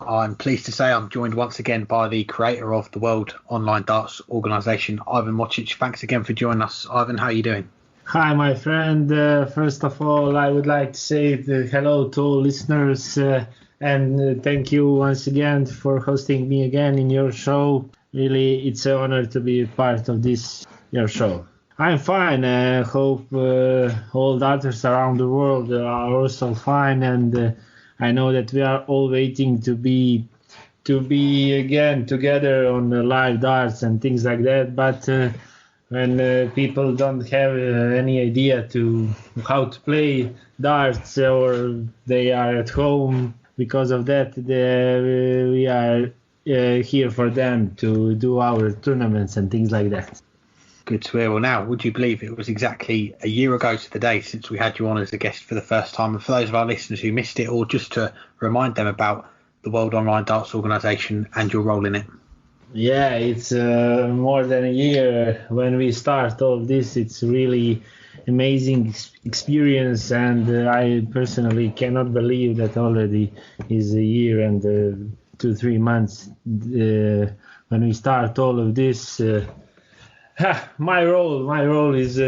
I'm pleased to say I'm joined once again by the creator of the World Online Darts Organisation, Ivan Mocic. Thanks again for joining us. Ivan, how are you doing? Hi, my friend. First of all, I would like to say hello to all listeners and thank you once again for hosting me again in your show. Really, it's an honor to be part of your show. I'm fine. I hope all darters around the world are also fine, and I know that we are all waiting to be again together on live darts and things like that. But when people don't have any idea to how to play darts or they are at home, because of that, we are here for them to do our tournaments and things like that. Good to hear. Well, now, would you believe it was exactly a year ago to the day since we had you on as a guest for the first time? And for those of our listeners who missed it, or just to remind them about the World Online Darts Organisation and your role in it. Yeah, it's more than a year when we start all this. It's really amazing experience, and I personally cannot believe that already is a year and 2-3 months when we start all of this. My role is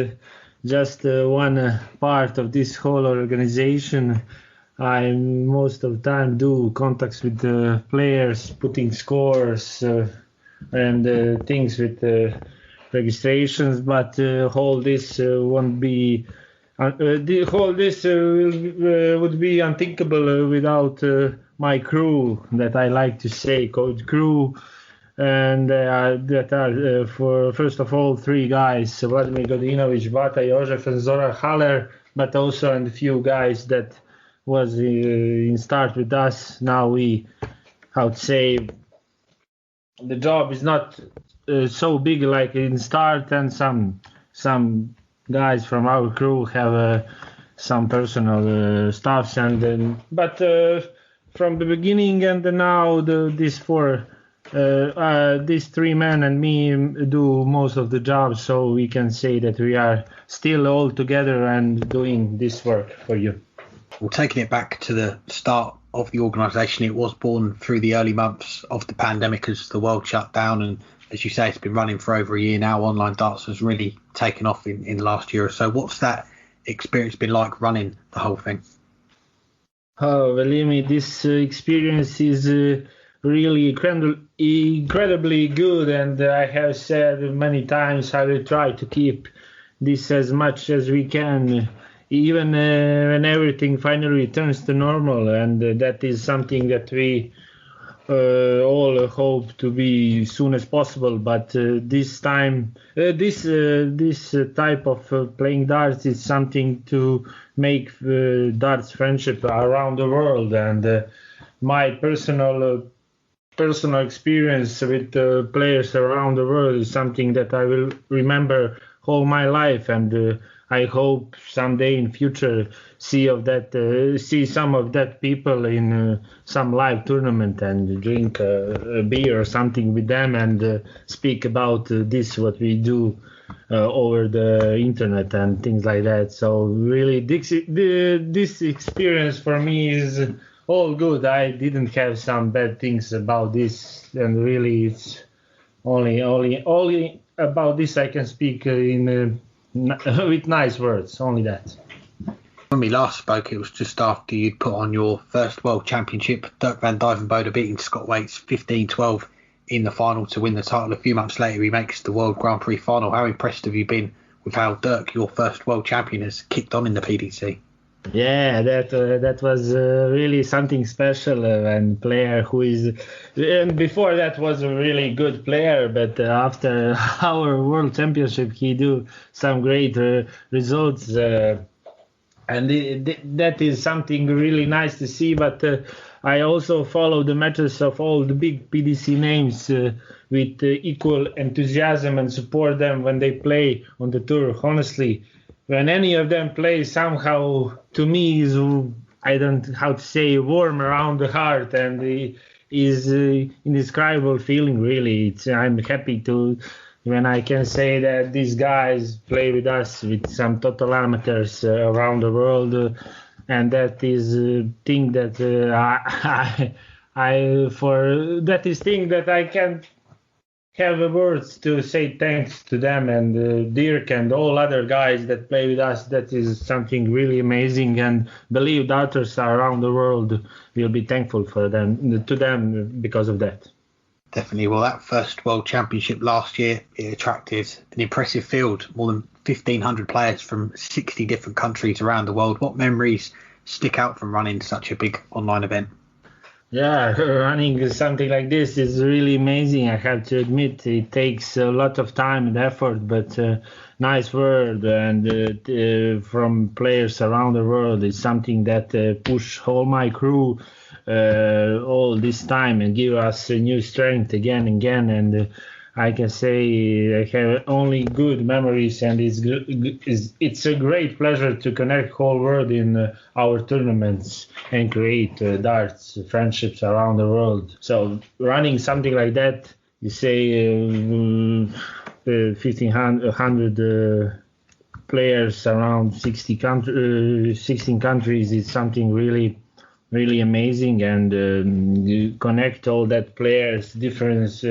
just one part of this whole organization. I most of the time do contacts with the players, putting scores and things with registrations, but all this won't be. All this would be unthinkable without my crew, that I like to say, called crew. And that are, for first of all, 3 guys, Vladimir Godinovic, Bata Jožef, and Zoran Haller, but also and a few guys that was in start with us. Now we, how to say, the job is not so big like in start, and some guys from our crew have some personal stuffs, and but from the beginning and now these 3 men and me do most of the job, so we can say that we are still all together and doing this work for you. Well, taking it back to the start of the organisation, it was born through the early months of the pandemic as the world shut down, and as you say, it's been running for over a year now. Online darts has really taken off in the last year or so. What's that experience been like running the whole thing? Oh, believe me, this experience is really incredibly good, and I have said many times I will try to keep this as much as we can, even when everything finally returns to normal, and that is something that we all hope to be soon as possible. But this time, this type of playing darts is something to make darts friendship around the world, and my personal experience with players around the world is something that I will remember all my life, and I hope someday in future see some of that people in some live tournament and drink a beer or something with them and speak about this what we do over the internet and things like that. So really this experience for me is all good. I didn't have some bad things about this, and really it's only about this I can speak with nice words, only that. When we last spoke, it was just after you'd put on your first World Championship, Dirk van Dijvenbode beating Scott Waits 15-12 in the final to win the title. A few months later, he makes the World Grand Prix final. How impressed have you been with how Dirk, your first World Champion, has kicked on in the PDC? Yeah, that was really something special, and player who is, and before that was a really good player, but after our World Championship he do some great results, and that is something really nice to see. But I also follow the matches of all the big PDC names with equal enthusiasm and support them when they play on the tour. Honestly, when any of them play, somehow to me is, I don't how to say, warm around the heart, and is indescribable feeling. Really, I'm happy to when I can say that these guys play with us, with some total amateurs around the world, and that is a thing that I for that is thing that I can't have the words to say thanks to them and Dirk and all other guys that play with us. That is something really amazing, and believe darters around the world will be thankful for them to them because of that. Definitely. Well, that first World Championship last year, it attracted an impressive field, more than 1,500 players from 60 different countries around the world. What memories stick out from running such a big online event? Yeah, running something like this is really amazing. I have to admit, it takes a lot of time and effort, but nice word and from players around the world is something that push all my crew all this time and give us a new strength again and again. And I can say I have only good memories, and it's a great pleasure to connect whole world in our tournaments and create darts friendships around the world. So running something like that, you say 1,500 players around 16 countries is something really amazing, and you connect all that players, different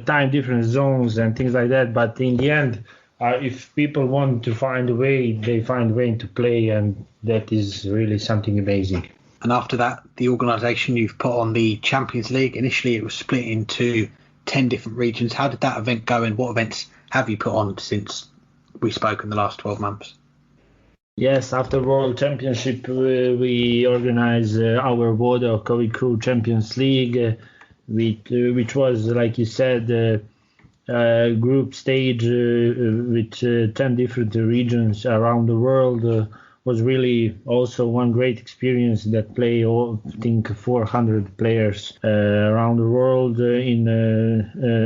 time different zones and things like that, but in the end if people want to find a way, they find a way to play, and that is really something amazing. And after that, the organisation, you've put on the Champions League. Initially it was split into 10 different regions. How did that event go, and what events have you put on since we spoke in the last 12 months? Yes, after World Championship we organized our Voda COVID Crew Champions League, which was, like you said, group stage with 10 different regions around the world. Was really also one great experience that play, I think, 400 players around the world in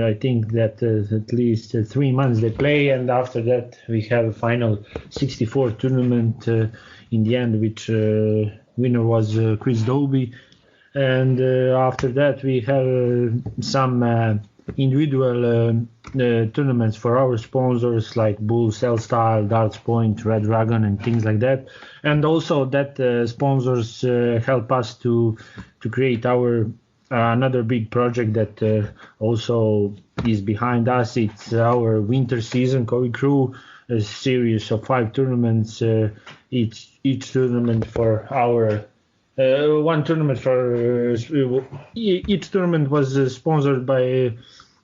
I think that at least 3 months they play, and after that we have a final 64 tournament in the end, which winner was Chris Dobie. And after that we have some individual tournaments for our sponsors like Bull, Cell Style, Darts Point, Red Dragon, and things like that. And also that sponsors help us to create our another big project that also is behind us. It's our winter season COVID Crew, a series of 5 tournaments, each tournament for our one tournament for each tournament was sponsored by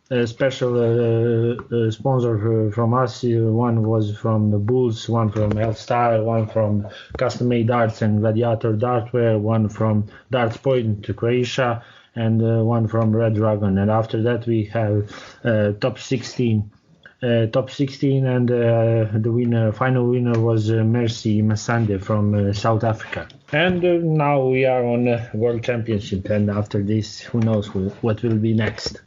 a special sponsor from us. One was from the Bulls, one from Health Style, one from Custom Made Darts and Gladiator Dartwear, one from Darts Point to Croatia, and one from Red Dragon. And after that we have top 16, and the final winner was Mercy Masande from South Africa. And now we are on World Championship, and after this, who knows what will be next.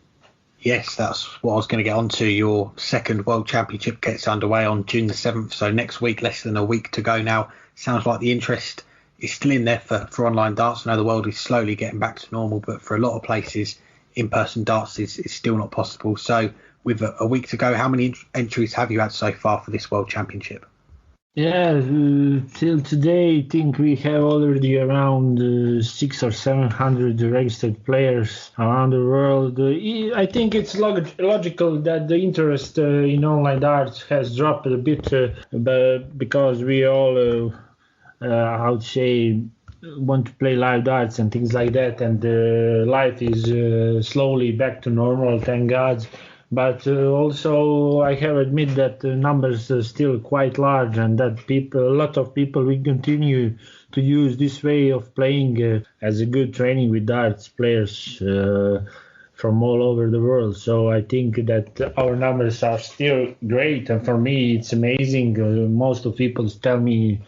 Yes, that's what I was going to get onto. Your second World Championship gets underway on June the 7th, so next week, less than a week to go now. Sounds like the interest is still in there for online darts. I know the world is slowly getting back to normal, but for a lot of places, in-person darts is still not possible. So with a week to go, how many entries have you had so far for this World Championship? Yeah, till today, I think we have already around 600 or 700 registered players around the world. I think it's logical that the interest in online darts has dropped a bit, but because we all, I would say, want to play live darts and things like that, and life is slowly back to normal, thank God. But also I have admit that the numbers are still quite large, and that a lot of people will continue to use this way of playing as a good training with darts players from all over the world. So I think that our numbers are still great, and for me it's amazing. Most of people tell me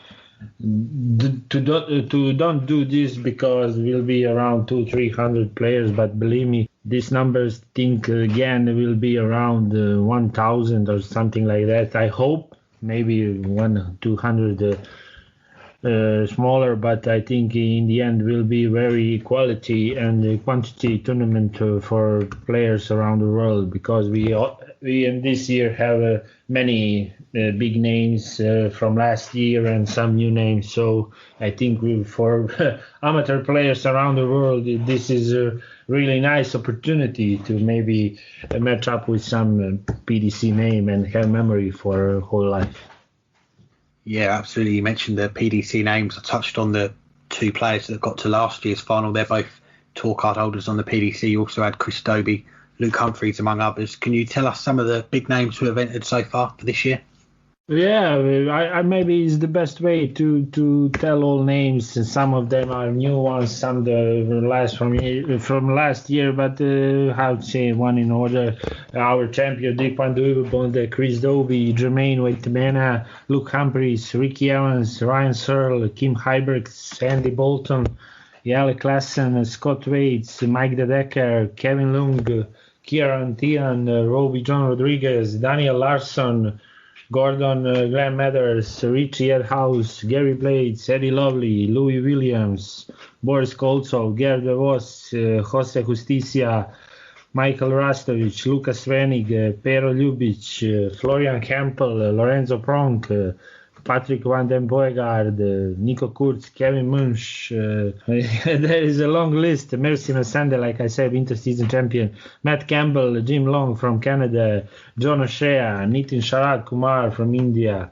to don't do this because we'll be around 200-300 players, but believe me, these numbers think again will be around 1,000 or something like that. I hope maybe 100-200 smaller, but I think in the end will be very quality and quantity tournament for players around the world, because we in this year have many big names from last year and some new names. So I think for amateur players around the world, this is a really nice opportunity to maybe match up with some PDC name and have memory for whole life. Yeah, absolutely. You mentioned the PDC names. I touched on the two players that got to last year's final. They're both tour card holders on the PDC. You also had Chris Dobey, Luke Humphreys, among others. Can you tell us some of the big names who have entered so far for this year? Yeah, I maybe is the best way to tell all names. Some of them are new ones, some the last from last year. But how to say one in order? Our champion Dick Van Duijvenbode, Chris Dobey, Jermaine Waitmena, Luke Humphreys, Ricky Evans, Ryan Searle, Kim Hybergs, Andy Bolton, Jelle Klassen, Scott Waits, Mike De Decker, Kevin Lung, Kieran Tian, Robbie John Rodriguez, Daniel Larsson, Gordon Graham Mathers, Richie Edhouse, Gary Blades, Eddie Lovely, Louis Williams, Boris Koltsov, Gerd De Vos, Jose Justicia, Michael Rastovic, Lukas Venig, Pero Ljubic, Florian Campbell, Lorenzo Pronk, Patrick Van den Boegaard, Nico Kurz, Kevin Munch. There is a long list. Merci Masande, like I said, winter season champion. Matt Campbell, Jim Long from Canada, John O'Shea, Nitin Sharad Kumar from India.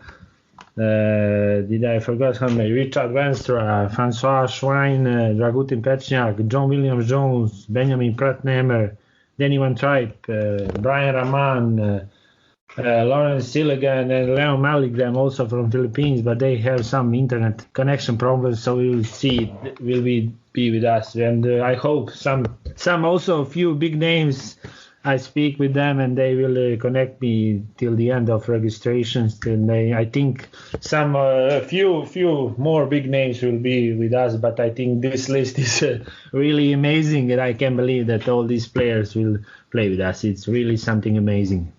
Did I forget somebody? Richard Wenstra, Francois Schwein, Dragutin Pechniak, John Williams Jones, Benjamin Prattnemer, Danny Van Tripe, Brian Raman, Lawrence Silligan and Leon Maligram, also from Philippines, but they have some internet connection problems, so we will see will be with us. And I hope some also a few big names. I speak with them and they will connect me till the end of registrations. And I think a few more big names will be with us. But I think this list is really amazing, and I can't believe that all these players will play with us. It's really something amazing.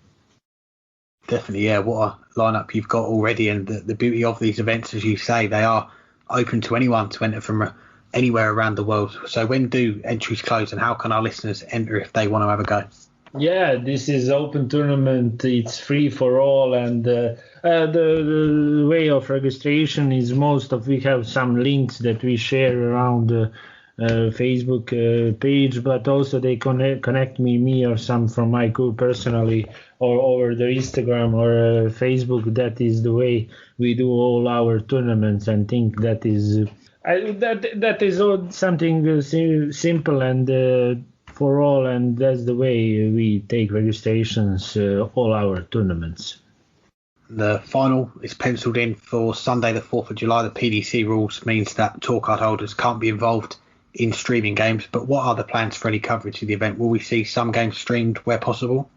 Definitely, yeah. What a lineup you've got already, and the beauty of these events, as you say, they are open to anyone to enter from anywhere around the world. So when do entries close, and how can our listeners enter if they want to have a go? Yeah, this is open tournament. It's free for all, and the way of registration is we have some links that we share around Facebook page, but also they connect me or some from my crew personally, or over the Instagram or Facebook. That is the way we do all our tournaments, and think that is that is all something simple and for all, and that's the way we take registrations all our tournaments. The final is penciled in for Sunday the 4th of July. The PDC rules means that tour card holders can't be involved in streaming games, but what are the plans for any coverage of the event? Will we see some games streamed where possible?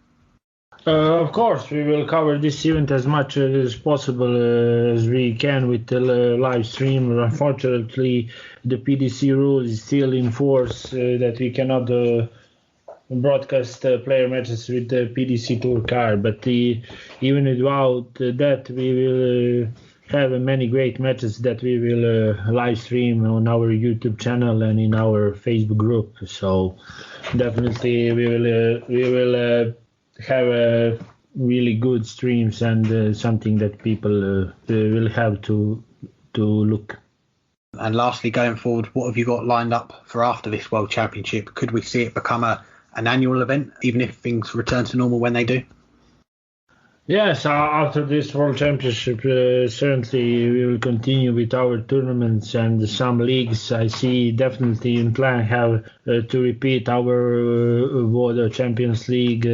Of course, we will cover this event as much as possible as we can with the live stream. Unfortunately, the PDC rule is still in force that we cannot broadcast player matches with the PDC Tour card, but even without that, we will have many great matches that we will live stream on our YouTube channel and in our Facebook group. So definitely we will have really good streams and something that people will have to look. And lastly, going forward, what have you got lined up for after this World Championship? Could we see it become an annual event, even if things return to normal when they do? Yes, after this World Championship, certainly we will continue with our tournaments and some leagues. I see definitely in plan have to repeat our World Champions League.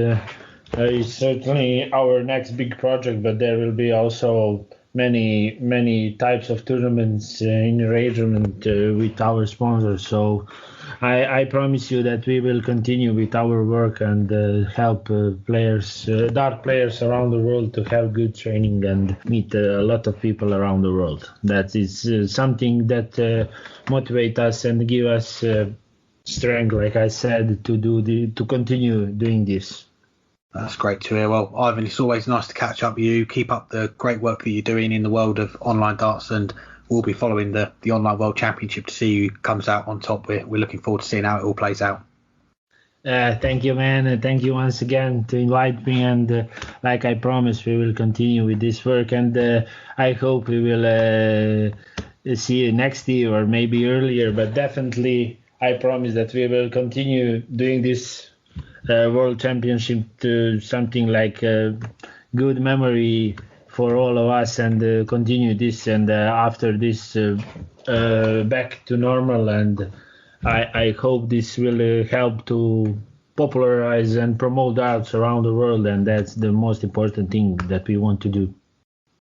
Is certainly our next big project, but there will be also many types of tournaments in arrangement with our sponsors. So I promise you that we will continue with our work and help dart players around the world to have good training and meet a lot of people around the world. That is something that motivates us and give us strength, like I said, to continue doing this. That's great to hear. Well, Ivan, it's always nice to catch up with you. Keep up the great work that you're doing in the world of online darts, and we'll be following the Online World Championship to see who comes out on top. We're looking forward to seeing how it all plays out. Thank you, man. Thank you once again to invite me. And like I promised, we will continue with this work. And I hope we will see you next year or maybe earlier. But definitely, I promise that we will continue doing this World Championship to something like a good memory for all of us, and continue this. And after this, back to normal. And I hope this will help to popularize and promote arts around the world, and that's the most important thing that we want to do.